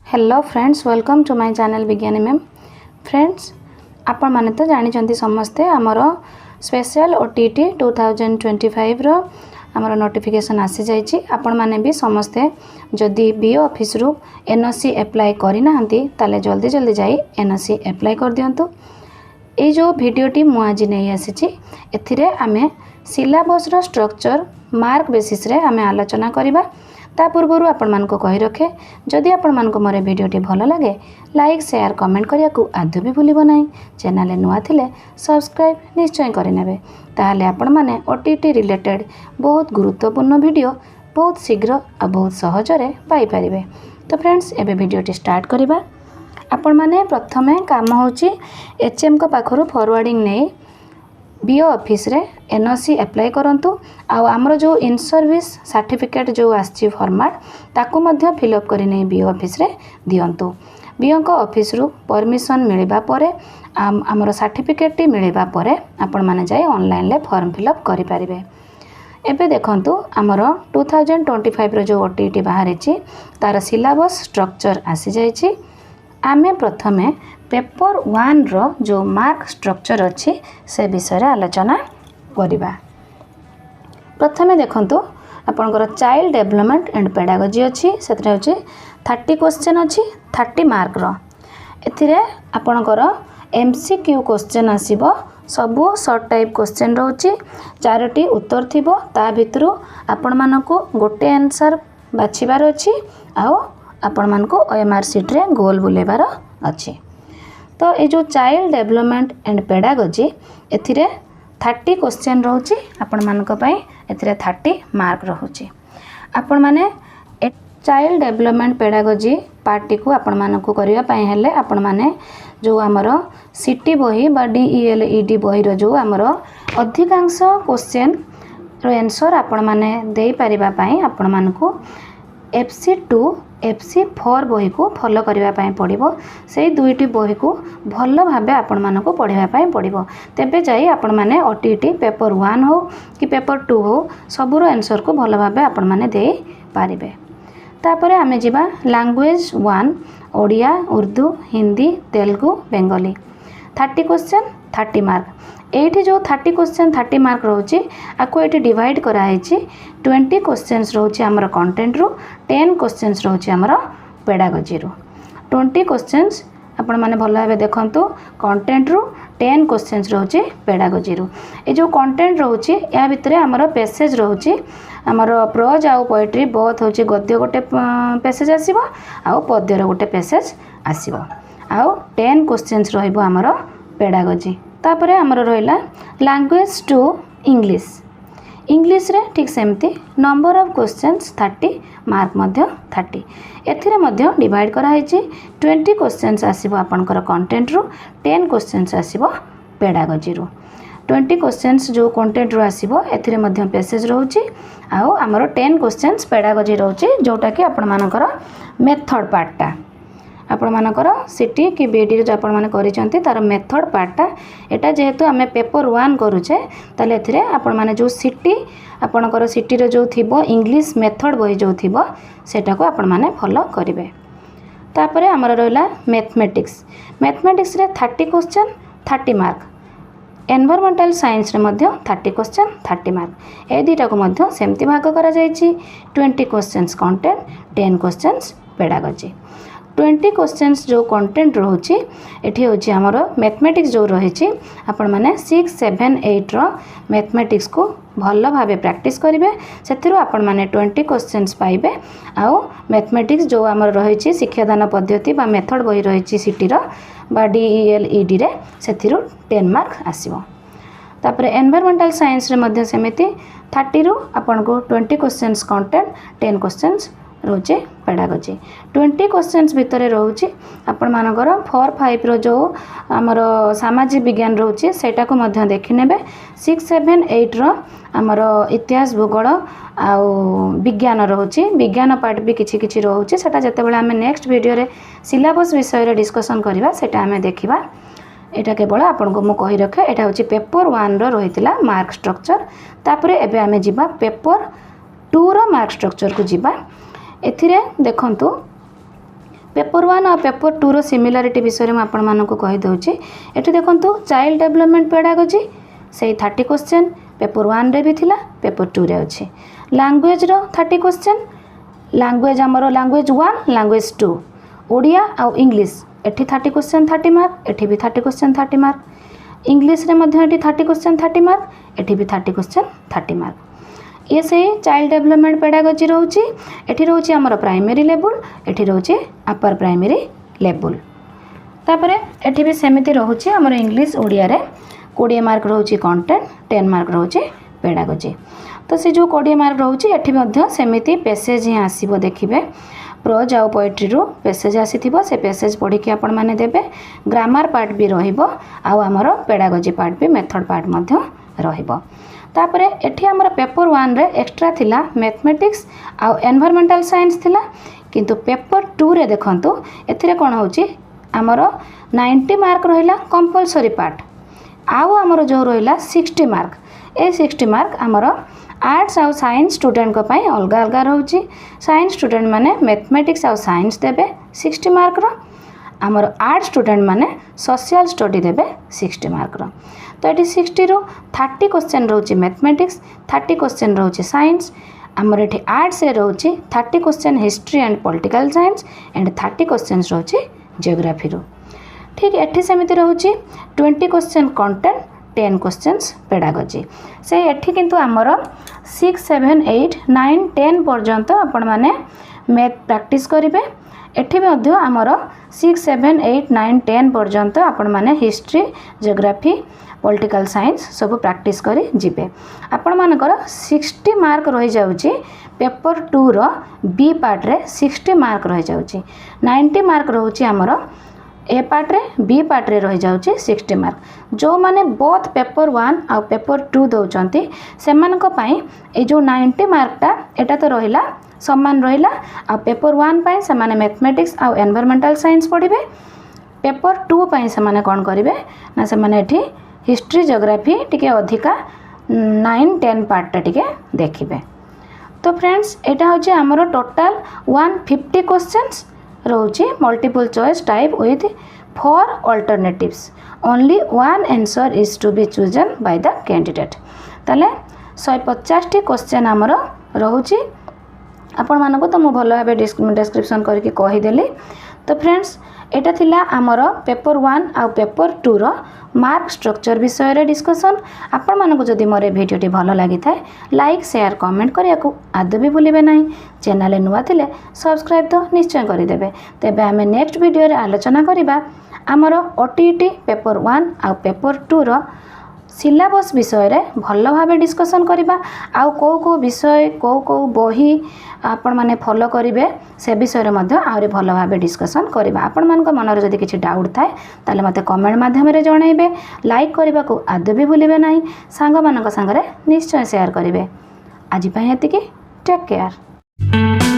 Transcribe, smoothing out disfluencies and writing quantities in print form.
Hello friends, welcome to my channel Vigyani ma'am. Friends, आपण माने तो जानी समस्ते आमर स्पेशल ओटीटी 2025 रो आमर नोटिफिकेशन आसी जाइए। आपण माने भी समस्ते जदि बीओ ऑफिस रु एनओसी अप्लाई करि नाहंती ताले जल्दी जल्दी जाई एनओसी अप्लाई कर दियंतु। ए जो वीडियोटी मु आज नहीं आसी एथिरे आमे सिलेबस रो स्ट्रक्चर मार्क बेसिस रे आमे आलोचना करिबा। ता पूर्व आपण मानको कहि रखे जदि आपण मानको मोर वीडियोटी भल लगे लाइक शेयर कमेंट करिया को आदु भी भूलिबो नाही। चैनल नुआ थिले सब्सक्राइब निश्चय करि नेबे, ताहाले आपण माने ओटीटी रिलेटेड बहुत गुरुत्वपूर्ण वीडियो बहुत शीघ्र आ बहुत सहज रे पाई परिबे। तो फ्रेंड्स, एबे वीडियोटी स्टार्ट करिबा। आपण माने प्रथमे काम होची एचएम को पाखरु फॉरवर्डिंग नै बीओ ऑफिस रे एनओसी अप्लाई करंतु। आमर जो इन सर्विस सर्टिफिकेट जो आछि फॉर्मेट ताकू मध्य फिलअप करि नै बीओ ऑफिस रे दियंतु। बीओ को ऑफिस रु परमिशन मिलिबा परे आमर सर्टिफिकेट टी मिलिबा परे आपण माने जाय ऑनलाइन ले फॉर्म फिलअप करि परिबे। एबे देखंतु आमर 2025 रो जो ओटीटी बाहर छि तार सिलेबस स्ट्रक्चर आसी जाय छि। आमे प्रथमे पेपर 1 रो जो मार्क स्ट्रक्चर अच्छी से विषय आलोचना करिबा। प्रथमे देखंतु आपनकर चाइल्ड डेवलपमेंट एंड पेडागोजी अच्छी सेतरे होची 30 क्वेश्चन अच्छी 30 मार्क रो। एथिरे आपनकर एमसीक्यू क्वेश्चन आसीबो, सबु शॉर्ट टाइप क्वेश्चन रहउची, 4टी उत्तर थिबो। ता भितरु आपण मानको गोटे आंसर बाछिबार अछि आ आपण मानको ओएमआर शीट रे गोल बुलेबार अछि। तो ये जो चाइल्ड डेवलपमेंट एंड पेडागोजी एथिरे 30 क्वेश्चन रहउची आपण मानक पई एथिरे 30 मार्क रहउची। आपण माने चाइल्ड डेवलपमेंट पेडागोजी पार्टी को आपण मानक करिया पई हेले आपण माने जो हमरो सिटी बही बा डीईएलईडी बही रो जो हमरो अधिकांश क्वेश्चन रो आंसर आपण माने देई परिबा पई आपण मानक FC2 FC4 बही को फॉलो करबा पई पड़िबो। सेही दुईटी बही को भल भाबे आपण मानको पढिबा पई पड़िबो। तेबे जाई आपण माने ओटीटी पेपर 1 हो कि पेपर 2 हो सबरो आंसर को भल भाबे आपण माने देई पारिबे। तापरे आमे जिबा language 1 Odia Urdu Hindi Telugu Bengali 30 question 30 mark. एठी जो 30 क्वेश्चन 30 मार्क रहउची आको एठी डिवाइड करा हैची। 20 क्वेश्चंस रहउची हमर कंटेंट रो, 10 क्वेश्चंस रहउची हमर पेडागोजी रो। 20 क्वेश्चंस आपण माने भल भाबे देखंतु कंटेंट रो, 10 क्वेश्चंस रहउची पेडागोजी रो। ए जो कंटेंट रहउची या भितरे हमर पैसेज रहउची हमर प्रोज आ पोएट्री बोथ होची गद्य गोटे पैसेज आसीबो आ पद्य रो गोटे पैसेज आसीबो आ 10 क्वेश्चंस रहइबो हमर पेडागोजी। तापरे हमर रहिला लैंग्वेज 2 इंग्लिश। इंग्लिश रे ठीक सेमती नंबर ऑफ क्वेश्चंस 30 मार्क मध्य 30। एथिरे मध्य डिवाइड करा हैची 20 क्वेश्चंस आसीबो आपनकर कंटेंट रो, 10 क्वेश्चंस आसीबो पेडागोजी रो। 20 क्वेश्चंस जो कंटेंट रो आसीबो एथिरे मध्य पैसेज रहउची आ हमर 10 क्वेश्चंस पेडागोजी रहउची जोटा कि आपण मानकर मेथड पार्टटा आपण मानकर सिटी कि बीडी जो आपण माने करिसंती तार मेथड पार्टटा एटा जेहेतु आमे पेपर 1 करूचे ताले एथिरे आपण माने जो सिटी आपणकर सिटी रो जो थिबो इंग्लिश मेथड बही जो थिबो सेटा को आपण माने फॉलो करिवे। तापरे हमर रहला मैथमेटिक्स। मैथमेटिक्स रे 30 क्वेश्चन 30 मार्क। एनवायरमेंटल साइंस रे मध्य 30 क्वेश्चन 30 मार्क। ए दुटा को मध्य सेमती भाग करा जायछि। 20 questions content 10 questions pedagogy. 20 questions जो कंटेंट रहउची एठी होची हमरो मैथमेटिक्स जो रहिछि आपण माने 6 7 8 रो मैथमेटिक्स को भल भाबे प्रैक्टिस करिवे। सेथिरु आपण माने 20 क्वेश्चंस पाइबे आ मैथमेटिक्स जो हमर रहिछि शिक्षादान पद्धति बा मेथड बही रहिछि सिटी रो बा डीईएलईडी रे सेथिरु 10 मार्क आसीबो। तापरे एनवायरमेंटल साइंस रे मध्य सेमिति 30 रु आपण को 20 क्वेश्चंस कंटेंट 10 क्वेश्चंस रोचे पेडागोजी। 20 क्वेश्चंस भितरे रहउची आपण मानकर 4 5 रो जो हमर सामाजिक विज्ञान रहउची सेटा को मध्य देखि नेबे। 6 7 8 रो हमर इतिहास भूगोल आ विज्ञान रहउची। विज्ञान पार्ट भी किछि किछि रहउची सेटा जते बेले हमें नेक्स्ट वीडियो रे सिलेबस विषय रे डिस्कशन करबा सेटा हमें देखिबा। एटा केवल आपण को मु कहि रखे एटा होची पेपर 1 रो रहितला मार्क स्ट्रक्चर। तापरे एबे हमें जिबा पेपर 2 रो मार्क स्ट्रक्चर को जिबा। एथिरे देखंतु पेपर 1 और पेपर 2 रो सिमिलारिटी विषय में आपण मानक कहि दउची। एठी देखंतु चाइल्ड डेवलपमेंट पेडागोजी से 30 क्वेश्चन पेपर 1 रे भी थिला पेपर 2 रे अछि। लैंग्वेज रो 30 क्वेश्चन लैंग्वेज हमरो लैंग्वेज 1 लैंग्वेज 2 ओडिया और इंग्लिश एठी 30 क्वेश्चन 30 मार्क एठी भी 30 क्वेश्चन 30 मार्क। इंग्लिश रे मध्ये एठी 30 क्वेश्चन 30 मार्क एठी भी 30 क्वेश्चन 30 मार्क। ये से चाइल्ड डेवलपमेंट पेडागोजी रोची एठी रोची हमरो प्राइमरी लेवल एठी रोची अपर प्राइमरी लेवल। तापरे एठी भी सेमिति रोची हमरो इंग्लिश ओडिया रे 20 मार्क रोची कंटेंट 10 मार्क रोची पेडागोजी। तो से जो 20 मार्क रोची एठी मध्ये सेमिति पैसेज ही आसीबो देखिबे प्रोज आउ पोएट्री रो पैसेज आसीथिबो से पैसेज पढी के आपण माने देबे। ग्रामर पार्ट भी रहिबो आउ हमरो पेडागोजी पार्ट भी मेथड पार्ट मध्ये रहिबो। तापरे एठी हमर पेपर 1 रे एक्स्ट्रा थिला मैथमेटिक्स आउ एनवायरमेंटल साइंस थिला किंतु पेपर 2 रे देखंतु एथिरे कोन होची हमर 90 मार्क रहिला कंपलसरी पार्ट आउ हमर जो रहिला 60 मार्क ए 60 मार्क हमर आर्ट्स आउ साइंस स्टूडेंट को पई अलगा अलगा रहउची। साइंस स्टूडेंट माने मैथमेटिक्स आउ साइंस देबे 60 मार्क रो आमर आर्ट स्टूडेंट माने सोशल स्टडी देबे 60 मार्क रो। तो ये 60 रो 30 क्वेश्चन रोचे मैथमेटिक्स 30 क्वेश्चन रोचे साइंस आमर ये आर्ट से रोचे 30 question history and political science and 30 question रोचे जियोग्राफी रो। ठीक एठी सेमिति रोचे 20 क्वेश्चन कंटेंट 10 क्वेश्चंस पेडागोजी से एठी किंतु आमर 6 7 8 9 10 पर्यंत आपण माने मैथ प्रैक्टिस करिवे। एठी भी आमर 6 7 8 9 10 पर्यंत आपण माने हिस्ट्री जियोग्राफी पॉलिटिकल साइंस सब प्रैक्टिस करी जिबे। आपण मानकर 60 मार्क रही जाउची पेपर 2 रो बी पार्ट रे 60 मार्क रही जाउची 90 मार्क रहउची आमर ए पार्ट रे बी पार्ट रे रही जाउची 60 मार्क। जो माने बोथ पेपर 1 आ पेपर 2 दउचंती सेमानक पई ए जो 90 मार्क टा एटा तो रहिला समान रहिला आ पेपर 1 पई से माने मैथमेटिक्स आ एनवायरमेंटल साइंस पढिबे। पेपर 2 पई से माने कोन करिवे ना से माने एठी हिस्ट्री जियोग्राफी टिके अधिका 9 10 पार्ट टा टिके देखिबे। तो फ्रेंड्स एटा होचे हमरो टोटल 150 क्वेश्चंस रोचे multiple choice type with 4 alternatives only one answer is to be chosen by the candidate. ताले 150 टी क्वेश्चन हमरो रहउची आपण मानको तो मो भलो भाबे डिस्क्रिप्शन करके कहि देली। तो फ्रेंड्स एटा थिला हमरो पेपर 1 आ पेपर 2 रो मार्क स्ट्रक्चर विषय रे डिस्कशन। आपण मानको जदि मोरे भिडियोटी भलो लागि थाए लाइक शेयर कमेंट करिया को आदो भी भूलिबे नाही। चैनल नुआ थिले सब्सक्राइब तो निश्चय करि देबे। तेबे हमें नेक्स्ट वीडियो रे आलोचना करिबा हमरो ओटीईटी पेपर 1 आ पेपर 2 रो सिलेबस विषय रे भलो भाबे डिस्कशन करिबा आउ को विषय को बही आपण माने फॉलो करिवे से विषय रे मध्ये आउरी भलो भाबे डिस्कशन करिबा। आपण मान को मन रे जदि किछि डाउट थाए ताले मते कमेंट माध्यम रे जणाइबे। लाइक करिबा को आदो भी भूलिबे नाही। सांग मानक संग रे निश्चय शेयर करिवे। आज पय हेतिकी टेक केयर।